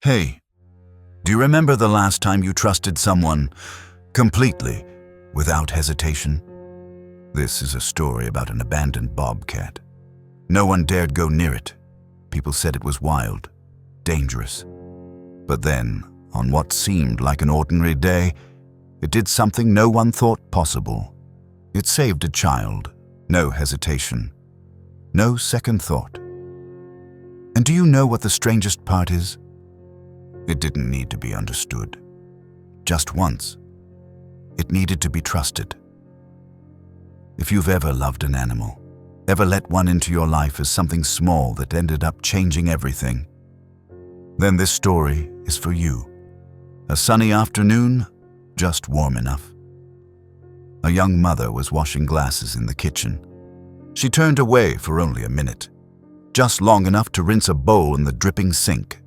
Hey, do you remember the last time you trusted someone completely, without hesitation? This is a story about an abandoned bobcat. No one dared go near it. People said it was wild, dangerous. But then, on what seemed like an ordinary day, it did something no one thought possible. It saved a child, no hesitation, no second thought. And do you know what the strangest part is? It didn't need to be understood. Just once. It needed to be trusted. If you've ever loved an animal, ever let one into your life as something small that ended up changing everything, then this story is for you. A sunny afternoon, just warm enough. A young mother was washing glasses in the kitchen. She turned away for only a minute, just long enough to rinse a bowl in the dripping sink.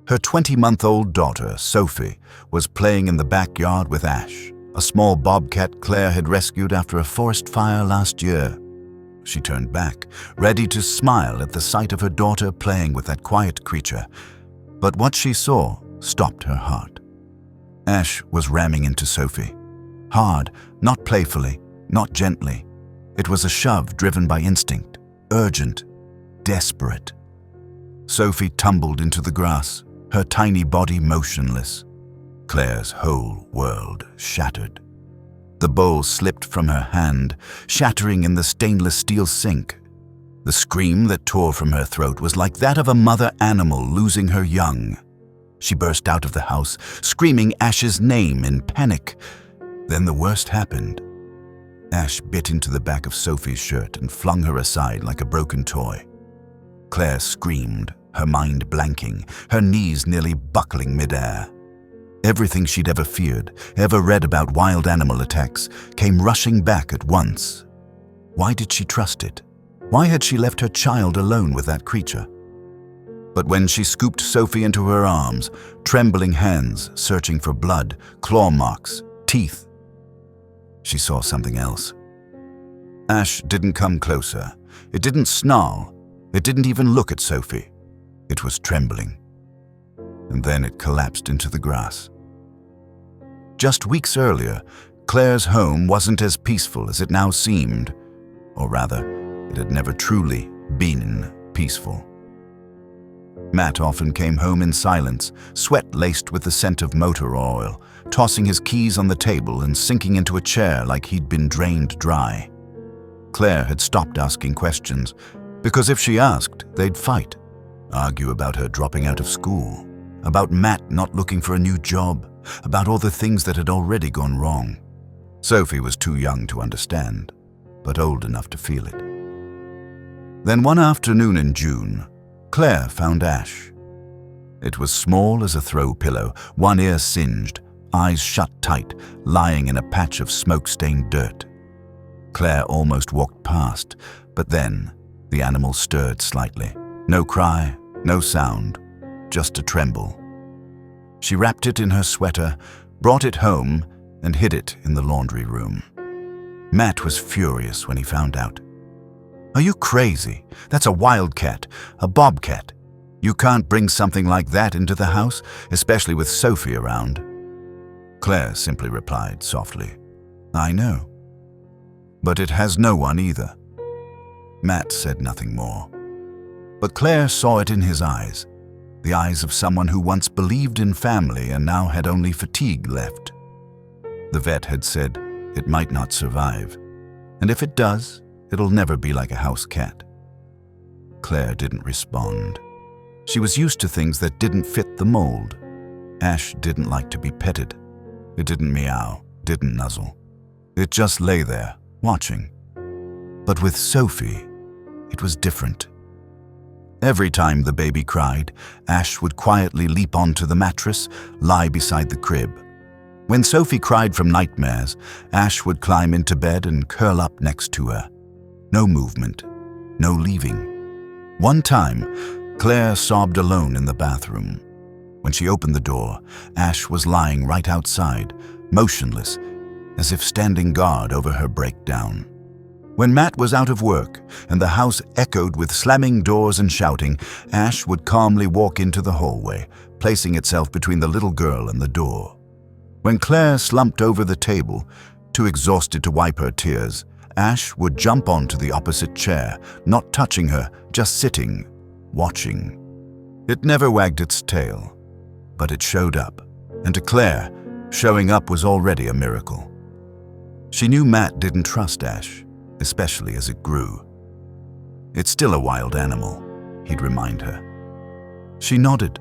Her 20-month-old daughter, Sophie, was playing in the backyard with Ash, a small bobcat Claire had rescued after a forest fire last year. She turned back, ready to smile at the sight of her daughter playing with that quiet creature. But what she saw stopped her heart. Ash was ramming into Sophie. Hard, not playfully, not gently. It was a shove driven by instinct, urgent, desperate. Sophie tumbled into the grass, her tiny body motionless. Claire's whole world shattered. The bowl slipped from her hand, shattering in the stainless steel sink. The scream that tore from her throat was like that of a mother animal losing her young. She burst out of the house, screaming Ash's name in panic. Then the worst happened. Ash bit into the back of Sophie's shirt and flung her aside like a broken toy. Claire screamed, her mind blanking, her knees nearly buckling midair. Everything she'd ever feared, ever read about wild animal attacks, came rushing back at once. Why did she trust it? Why had she left her child alone with that creature? But when she scooped Sophie into her arms, trembling hands searching for blood, claw marks, teeth, she saw something else. Ash didn't come closer. It didn't snarl. It didn't even look at Sophie. It was trembling. And then it collapsed into the grass. Just weeks earlier, Claire's home wasn't as peaceful as it now seemed. Or rather, it had never truly been peaceful. Matt often came home in silence, sweat laced with the scent of motor oil, tossing his keys on the table and sinking into a chair like he'd been drained dry. Claire had stopped asking questions, because if she asked, they'd fight. Argue about her dropping out of school, about Matt not looking for a new job, about all the things that had already gone wrong. Sophie was too young to understand, but old enough to feel it. Then one afternoon in June, Claire found Ash. It was small as a throw pillow, one ear singed, eyes shut tight, lying in a patch of smoke-stained dirt. Claire almost walked past, but then the animal stirred slightly. No cry, no sound, just a tremble. She wrapped it in her sweater, brought it home, and hid it in the laundry room. Matt was furious when he found out. "Are you crazy? That's a wildcat, a bobcat. You can't bring something like that into the house, especially with Sophie around." Claire simply replied softly, "I know. But it has no one either." Matt said nothing more. But Claire saw it in his eyes, the eyes of someone who once believed in family and now had only fatigue left. The vet had said it might not survive, and if it does, it'll never be like a house cat. Claire didn't respond. She was used to things that didn't fit the mold. Ash didn't like to be petted. It didn't meow, didn't nuzzle. It just lay there, watching. But with Sophie, it was different. Every time the baby cried, Ash would quietly leap onto the mattress, lie beside the crib. When Sophie cried from nightmares, Ash would climb into bed and curl up next to her. No movement, no leaving. One time, Claire sobbed alone in the bathroom. When she opened the door, Ash was lying right outside, motionless, as if standing guard over her breakdown. When Matt was out of work and the house echoed with slamming doors and shouting, Ash would calmly walk into the hallway, placing itself between the little girl and the door. When Claire slumped over the table, too exhausted to wipe her tears, Ash would jump onto the opposite chair, not touching her, just sitting, watching. It never wagged its tail, but it showed up, and to Claire, showing up was already a miracle. She knew Matt didn't trust Ash, especially as it grew. "It's still a wild animal," he'd remind her. She nodded,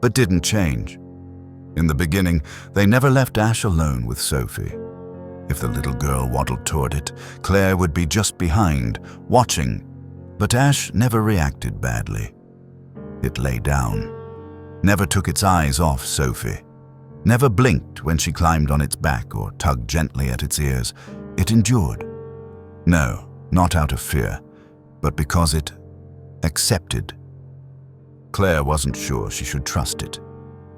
but didn't change. In the beginning, they never left Ash alone with Sophie. If the little girl waddled toward it, Claire would be just behind, watching, but Ash never reacted badly. It lay down, never took its eyes off Sophie, never blinked when she climbed on its back or tugged gently at its ears. It endured. No, not out of fear, but because it accepted. Claire wasn't sure she should trust it,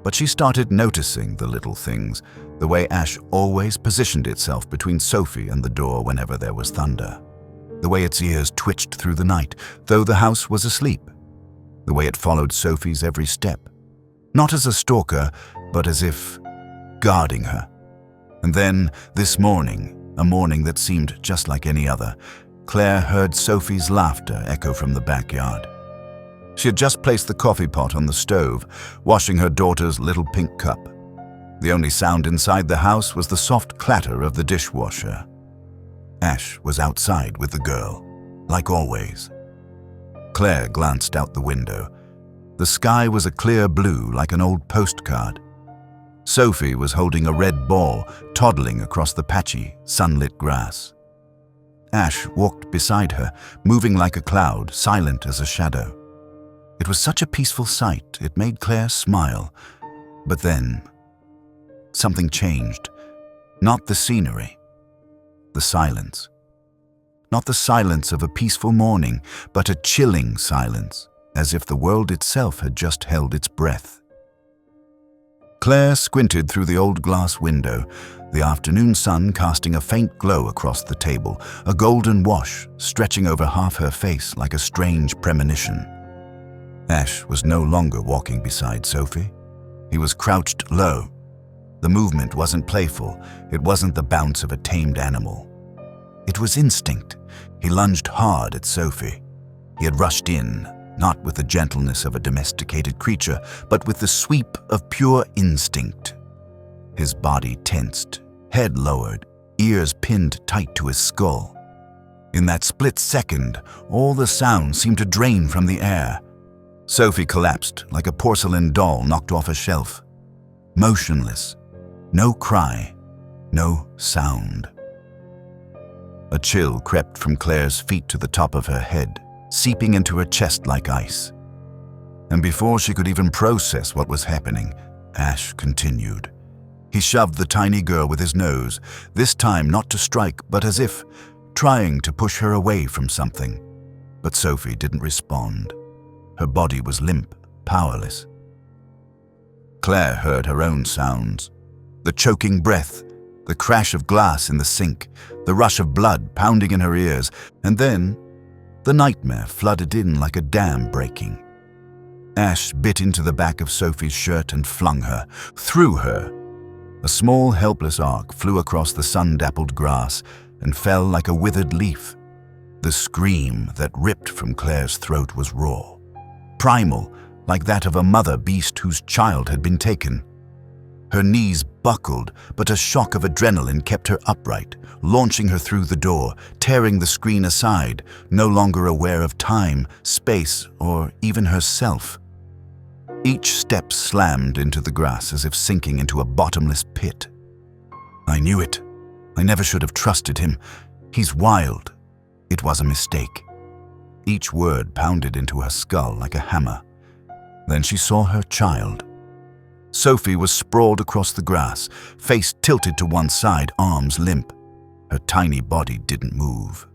but she started noticing the little things, the way Ash always positioned itself between Sophie and the door whenever there was thunder, the way its ears twitched through the night, though the house was asleep, the way it followed Sophie's every step, not as a stalker, but as if guarding her. And then, this morning, a morning that seemed just like any other, Claire heard Sophie's laughter echo from the backyard. She had just placed the coffee pot on the stove, washing her daughter's little pink cup. The only sound inside the house was the soft clatter of the dishwasher. Ash was outside with the girl, like always. Claire glanced out the window. The sky was a clear blue like an old postcard. Sophie was holding a red ball, toddling across the patchy, sunlit grass. Ash walked beside her, moving like a cloud, silent as a shadow. It was such a peaceful sight, it made Claire smile. But then, something changed. Not the scenery, the silence. Not the silence of a peaceful morning, but a chilling silence, as if the world itself had just held its breath. Claire squinted through the old glass window, the afternoon sun casting a faint glow across the table, a golden wash stretching over half her face like a strange premonition. Ash was no longer walking beside Sophie. He was crouched low. The movement wasn't playful. It wasn't the bounce of a tamed animal. It was instinct. He lunged hard at Sophie. He had rushed in, not with the gentleness of a domesticated creature, but with the sweep of pure instinct. His body tensed, head lowered, ears pinned tight to his skull. In that split second, all the sound seemed to drain from the air. Sophie collapsed like a porcelain doll knocked off a shelf. Motionless. No cry. No sound. A chill crept from Claire's feet to the top of her head, seeping into her chest like ice. And before she could even process what was happening, Ash continued. He shoved the tiny girl with his nose, this time not to strike, but as if trying to push her away from something. But Sophie didn't respond. Her body was limp, powerless. Claire heard her own sounds. The choking breath, the crash of glass in the sink, the rush of blood pounding in her ears, and then the nightmare flooded in like a dam breaking. Ash bit into the back of Sophie's shirt and flung her, threw her. A small, helpless arc flew across the sun-dappled grass and fell like a withered leaf. The scream that ripped from Claire's throat was raw, primal, like that of a mother beast whose child had been taken. Her knees buckled, but a shock of adrenaline kept her upright, launching her through the door, tearing the screen aside, no longer aware of time, space, or even herself. Each step slammed into the grass as if sinking into a bottomless pit. I knew it. I never should have trusted him. He's wild. It was a mistake. Each word pounded into her skull like a hammer. Then she saw her child. Sophie was sprawled across the grass, face tilted to one side, arms limp. Her tiny body didn't move.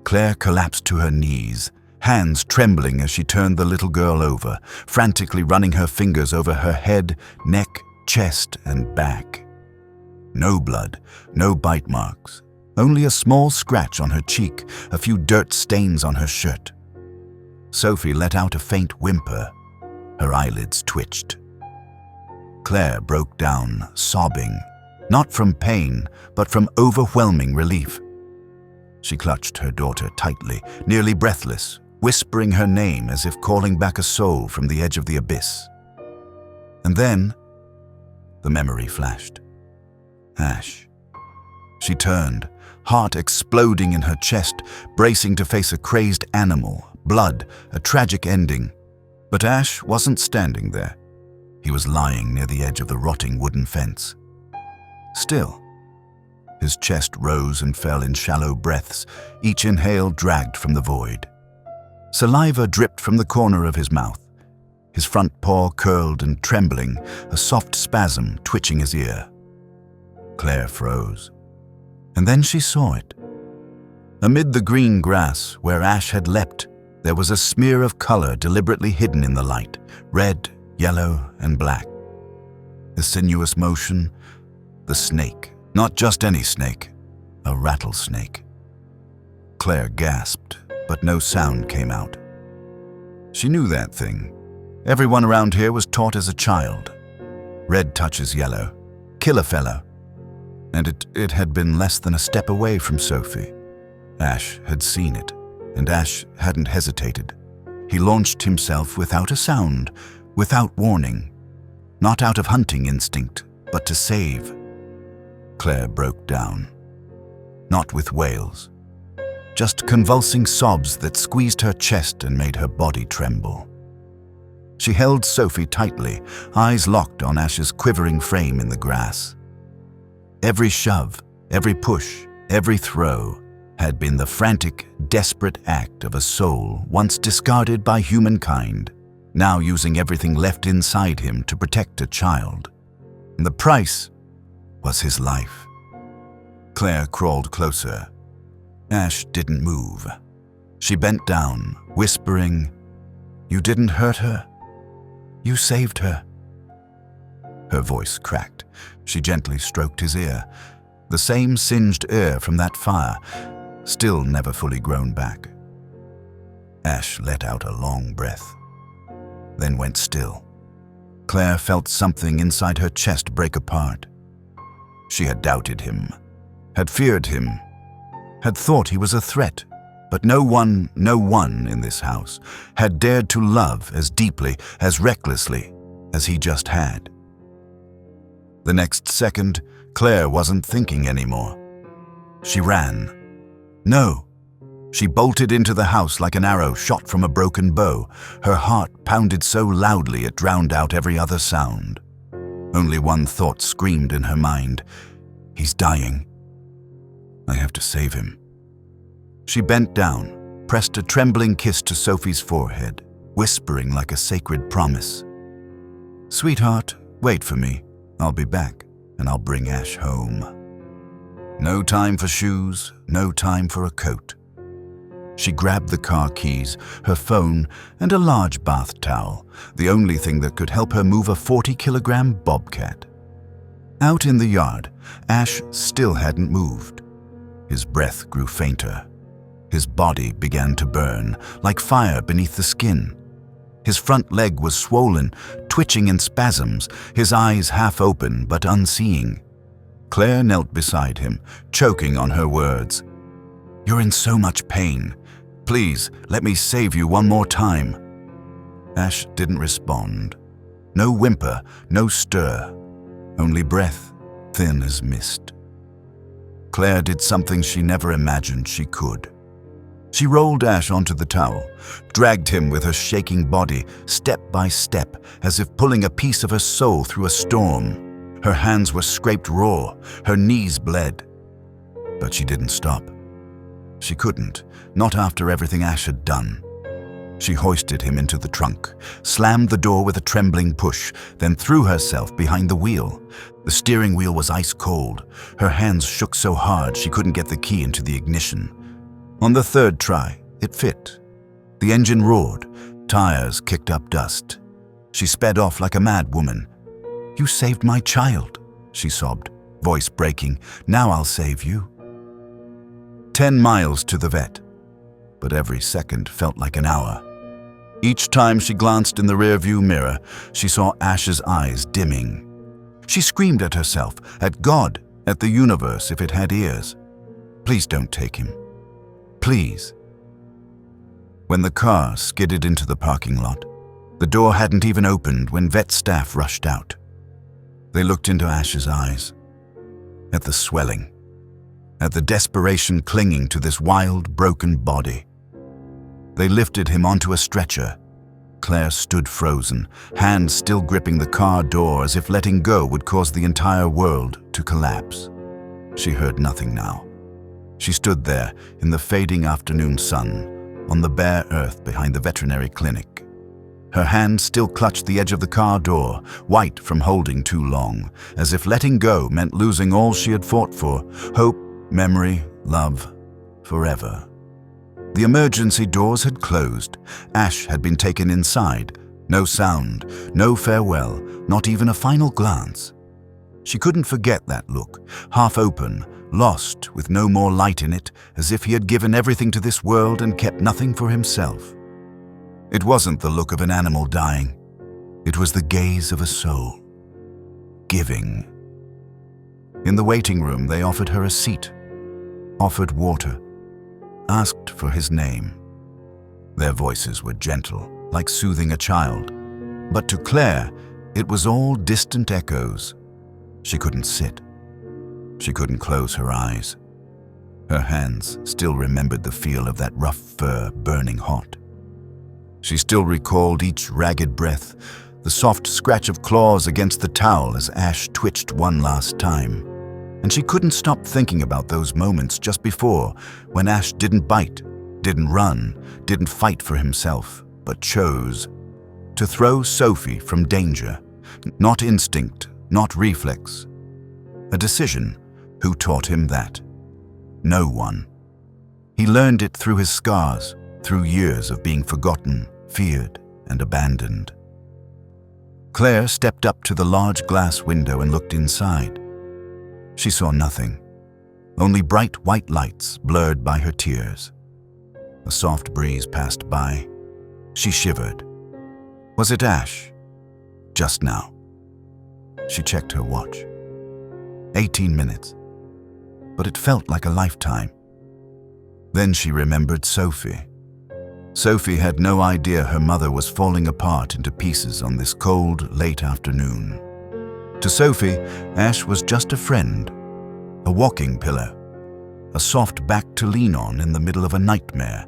Claire collapsed to her knees, hands trembling as she turned the little girl over, frantically running her fingers over her head, neck, chest, and back. No blood, no bite marks, only a small scratch on her cheek, a few dirt stains on her shirt. Sophie let out a faint whimper. Her eyelids twitched. Claire broke down, sobbing, not from pain, but from overwhelming relief. She clutched her daughter tightly, nearly breathless, whispering her name as if calling back a soul from the edge of the abyss. And then, the memory flashed. Ash. She turned, heart exploding in her chest, bracing to face a crazed animal, blood, a tragic ending. But Ash wasn't standing there. He was lying near the edge of the rotting wooden fence. Still, his chest rose and fell in shallow breaths, each inhale dragged from the void. Saliva dripped from the corner of his mouth. His front paw curled and trembling, a soft spasm twitching his ear. Claire froze. And then she saw it. Amid the green grass where Ash had leapt, there was a smear of color deliberately hidden in the light, red, yellow, and black. The sinuous motion, the snake, not just any snake, a rattlesnake. Claire gasped, but no sound came out. She knew that thing. Everyone around here was taught as a child. Red touches yellow. Kill a fellow. And it had been less than a step away from Sophie. Ash had seen it, and Ash hadn't hesitated. He launched himself without a sound, without warning. Not out of hunting instinct, but to save. Claire broke down. Not with wails. Just convulsing sobs that squeezed her chest and made her body tremble. She held Sophie tightly, eyes locked on Ash's quivering frame in the grass. Every shove, every push, every throw had been the frantic, desperate act of a soul once discarded by humankind, now using everything left inside him to protect a child. And the price was his life. Claire crawled closer. Ash didn't move. She bent down, whispering, "You didn't hurt her. You saved her." Her voice cracked. She gently stroked his ear. The same singed ear from that fire, still never fully grown back. Ash let out a long breath, then went still. Claire felt something inside her chest break apart. She had doubted him, had feared him, had thought he was a threat, but no one in this house had dared to love as deeply, as recklessly as he just had. The next second, Claire wasn't thinking anymore. She ran. No. She bolted into the house like an arrow shot from a broken bow. Her heart pounded so loudly it drowned out every other sound. Only one thought screamed in her mind. He's dying. I have to save him. She bent down, pressed a trembling kiss to Sophie's forehead, whispering like a sacred promise. Sweetheart, wait for me. I'll be back, and I'll bring Ash home. No time for shoes, no time for a coat. She grabbed the car keys, her phone, and a large bath towel, the only thing that could help her move a 40-kilogram bobcat. Out in the yard, Ash still hadn't moved. His breath grew fainter. His body began to burn, like fire beneath the skin. His front leg was swollen, twitching in spasms, his eyes half open but unseeing. Claire knelt beside him, choking on her words. You're in so much pain. Please, let me save you one more time. Ash didn't respond. No whimper, no stir. Only breath, thin as mist. Claire did something she never imagined she could. She rolled Ash onto the towel, dragged him with her shaking body, step by step, as if pulling a piece of her soul through a storm. Her hands were scraped raw, her knees bled. But she didn't stop. She couldn't, not after everything Ash had done. She hoisted him into the trunk, slammed the door with a trembling push, then threw herself behind the wheel. The steering wheel was ice cold. Her hands shook so hard she couldn't get the key into the ignition. On the third try, it fit. The engine roared. Tires kicked up dust. She sped off like a mad woman. You saved my child, she sobbed, voice breaking. Now I'll save you. 10 miles to the vet, but every second felt like an hour. Each time she glanced in the rearview mirror, she saw Ash's eyes dimming, She screamed at herself, at God, at the universe if it had ears. Please don't take him. Please. When the car skidded into the parking lot, the door hadn't even opened when vet staff rushed out. They looked into Ash's eyes, at the swelling, at the desperation clinging to this wild, broken body. They lifted him onto a stretcher. Claire stood frozen, hands still gripping the car door as if letting go would cause the entire world to collapse. She heard nothing now. She stood there in the fading afternoon sun, on the bare earth behind the veterinary clinic. Her hand still clutched the edge of the car door, white from holding too long, as if letting go meant losing all she had fought for: hope, memory, love, forever. The emergency doors had closed. Ash had been taken inside. No sound, no farewell, not even a final glance. She couldn't forget that look, half open, lost, with no more light in it, as if he had given everything to this world and kept nothing for himself. It wasn't the look of an animal dying. It was the gaze of a soul. Giving. In the waiting room, they offered her a seat, offered water, asked for his name. Their voices were gentle, like soothing a child. But to Claire, it was all distant echoes. She couldn't sit. She couldn't close her eyes. Her hands still remembered the feel of that rough fur burning hot. She still recalled each ragged breath, the soft scratch of claws against the towel as Ash twitched one last time. And she couldn't stop thinking about those moments just before, when Ash didn't bite, didn't run, didn't fight for himself, but chose to throw Sophie from danger. Not instinct, not reflex. A decision. Who taught him that? No one. He learned it through his scars, through years of being forgotten, feared, and abandoned. Claire stepped up to the large glass window and looked inside. She saw nothing, only bright white lights blurred by her tears. A soft breeze passed by. She shivered. Was it Ash? Just now. She checked her watch. 18 minutes. But it felt like a lifetime. Then she remembered Sophie. Sophie had no idea her mother was falling apart into pieces on this cold, late afternoon. To Sophie, Ash was just a friend, a walking pillow, a soft back to lean on in the middle of a nightmare.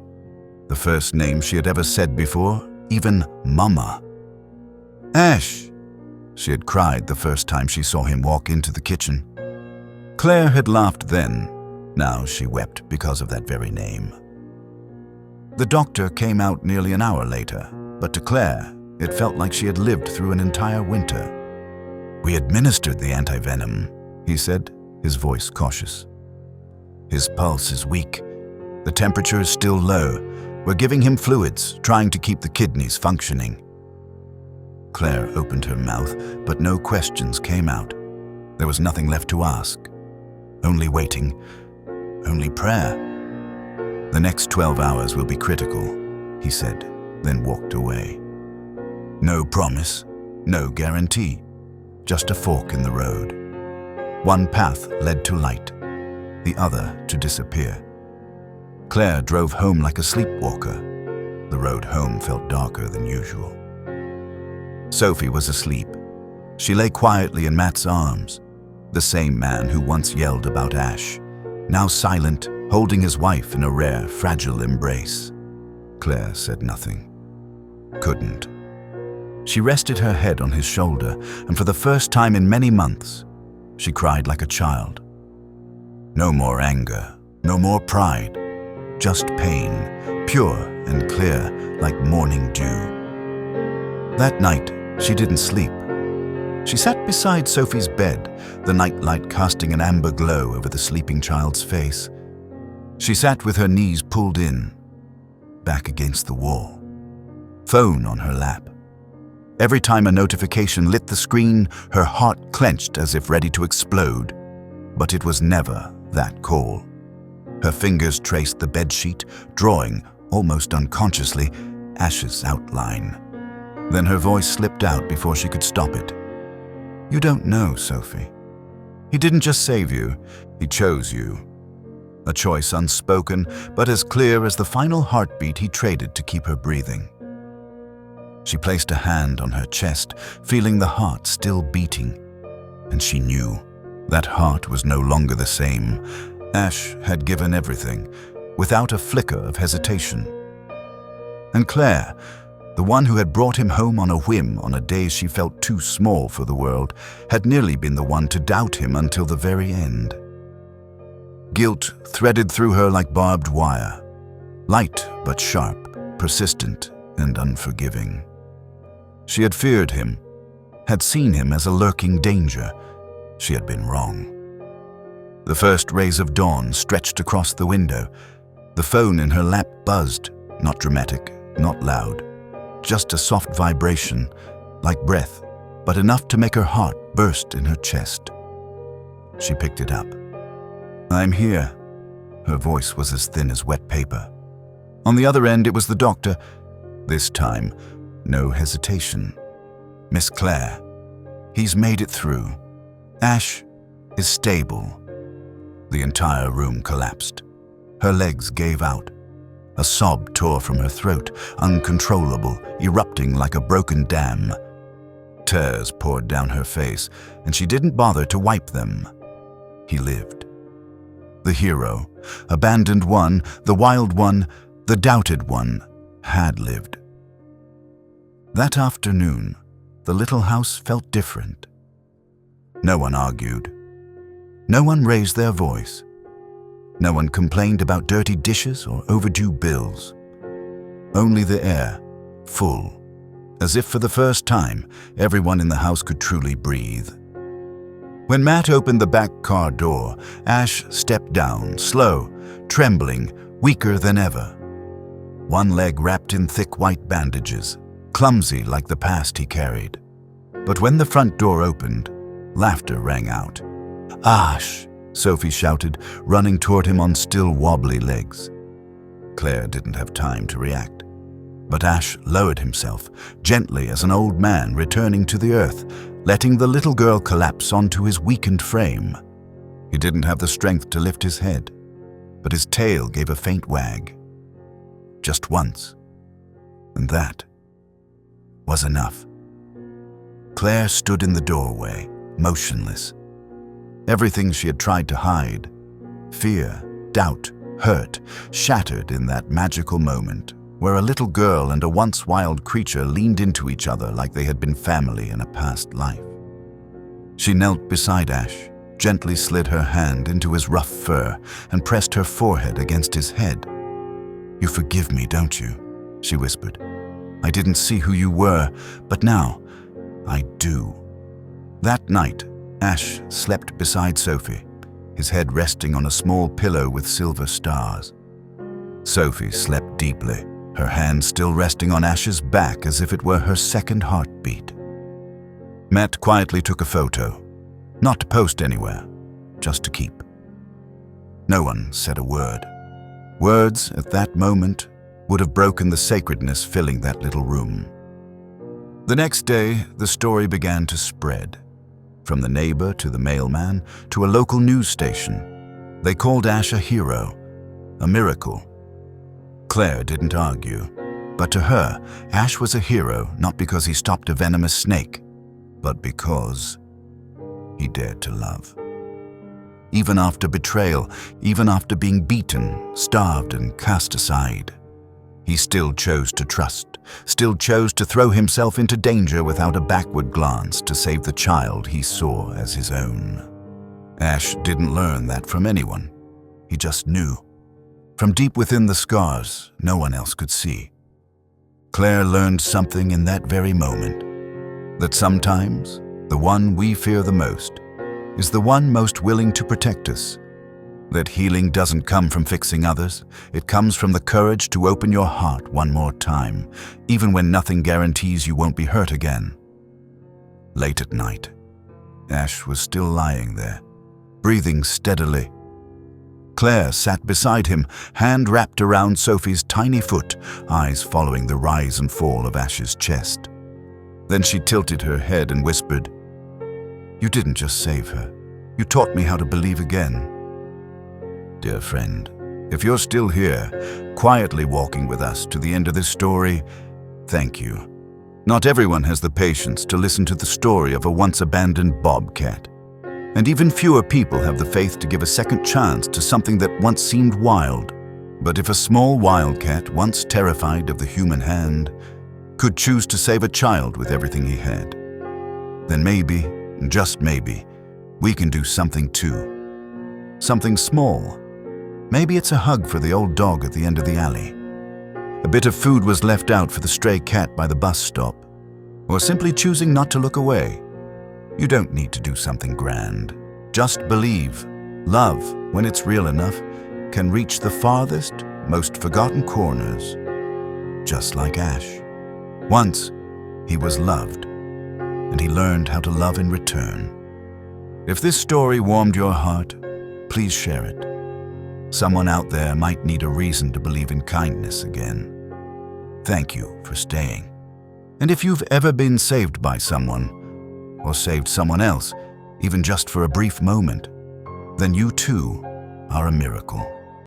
The first name she had ever said before, even Mama. Ash! She had cried the first time she saw him walk into the kitchen. Claire had laughed then. Now she wept because of that very name. The doctor came out nearly an hour later, but to Claire, it felt like she had lived through an entire winter. We administered the antivenom, he said, his voice cautious. His pulse is weak. The temperature is still low. We're giving him fluids, trying to keep the kidneys functioning. Claire opened her mouth, but no questions came out. There was nothing left to ask. Only waiting, only prayer. The next 12 hours will be critical, he said, then walked away. No promise, no guarantee, just a fork in the road. One path led to light, the other to disappear. Claire drove home like a sleepwalker. The road home felt darker than usual. Sophie was asleep. She lay quietly in Matt's arms, the same man who once yelled about Ash, now silent, holding his wife in a rare, fragile embrace. Claire said nothing. Couldn't. She rested her head on his shoulder, and for the first time in many months, she cried like a child. No more anger, no more pride, just pain, pure and clear like morning dew. That night, she didn't sleep. She sat beside Sophie's bed, the nightlight casting an amber glow over the sleeping child's face. She sat with her knees pulled in, back against the wall, phone on her lap. Every time a notification lit the screen, her heart clenched as if ready to explode. But it was never that call. Her fingers traced the bedsheet, drawing, almost unconsciously, Ash's outline. Then her voice slipped out before she could stop it. You don't know, Sophie. He didn't just save you, he chose you. A choice unspoken, but as clear as the final heartbeat he traded to keep her breathing. She placed a hand on her chest, feeling the heart still beating. And she knew that heart was no longer the same. Ash had given everything, without a flicker of hesitation. And Claire, the one who had brought him home on a whim on a day she felt too small for the world, had nearly been the one to doubt him until the very end. Guilt threaded through her like barbed wire, light but sharp, persistent and unforgiving. She had feared him, had seen him as a lurking danger. She had been wrong. The first rays of dawn stretched across the window. The phone in her lap buzzed, not dramatic, not loud, just a soft vibration, like breath, but enough to make her heart burst in her chest. She picked it up. "I'm here." Her voice was as thin as wet paper. On the other end, it was the doctor. This time, no hesitation. "Miss Claire, he's made it through. Ash is stable." The entire room collapsed. Her legs gave out. A sob tore from her throat, uncontrollable, erupting like a broken dam. Tears poured down her face, and she didn't bother to wipe them. He lived. The hero, abandoned one, the wild one, the doubted one, had lived. That afternoon, the little house felt different. No one argued. No one raised their voice. No one complained about dirty dishes or overdue bills. Only the air, full, as if for the first time, everyone in the house could truly breathe. When Matt opened the back car door, Ash stepped down, slow, trembling, weaker than ever. One leg wrapped in thick white bandages, clumsy like the past he carried. But when the front door opened, laughter rang out. "Ash!" Sophie shouted, running toward him on still wobbly legs. Claire didn't have time to react. But Ash lowered himself, gently as an old man returning to the earth, letting the little girl collapse onto his weakened frame. He didn't have the strength to lift his head, but his tail gave a faint wag. Just once. And that was enough. Claire stood in the doorway, motionless. Everything she had tried to hide, fear, doubt, hurt, shattered in that magical moment where a little girl and a once wild creature leaned into each other like they had been family in a past life. She knelt beside Ash, gently slid her hand into his rough fur, and pressed her forehead against his head. "You forgive me, don't you?" she whispered. "I didn't see who you were, but now I do." That night, Ash slept beside Sophie, his head resting on a small pillow with silver stars. Sophie slept deeply, her hand still resting on Ash's back as if it were her second heartbeat. Matt quietly took a photo, not to post anywhere, just to keep. No one said a word. Words at that moment would have broken the sacredness filling that little room. The next day, the story began to spread. From the neighbor to the mailman to a local news station. They called Ash a hero, a miracle. Claire didn't argue, but to her, Ash was a hero not because he stopped a venomous snake, but because he dared to love. Even after betrayal, even after being beaten, starved, and cast aside, he still chose to trust, still chose to throw himself into danger without a backward glance to save the child he saw as his own. Ash didn't learn that from anyone. He just knew. From deep within the scars, no one else could see. Claire learned something in that very moment, that sometimes the one we fear the most is the one most willing to protect us. That healing doesn't come from fixing others, it comes from the courage to open your heart one more time, even when nothing guarantees you won't be hurt again. Late at night, Ash was still lying there, breathing steadily. Claire sat beside him, hand wrapped around Sophie's tiny foot, eyes following the rise and fall of Ash's chest. Then she tilted her head and whispered, You didn't just save her. You taught me how to believe again. Dear friend, if you're still here, quietly walking with us to the end of this story, thank you. Not everyone has the patience to listen to the story of a once-abandoned bobcat. And even fewer people have the faith to give a second chance to something that once seemed wild. But if a small wildcat, once terrified of the human hand, could choose to save a child with everything he had, then maybe, just maybe, we can do something too. Something small. Maybe it's a hug for the old dog at the end of the alley. A bit of food was left out for the stray cat by the bus stop. Or simply choosing not to look away. You don't need to do something grand. Just believe. Love, when it's real enough, can reach the farthest, most forgotten corners. Just like Ash. Once, he was loved, and he learned how to love in return. If this story warmed your heart, please share it. Someone out there might need a reason to believe in kindness again. Thank you for staying. And if you've ever been saved by someone, or saved someone else, even just for a brief moment, then you too are a miracle.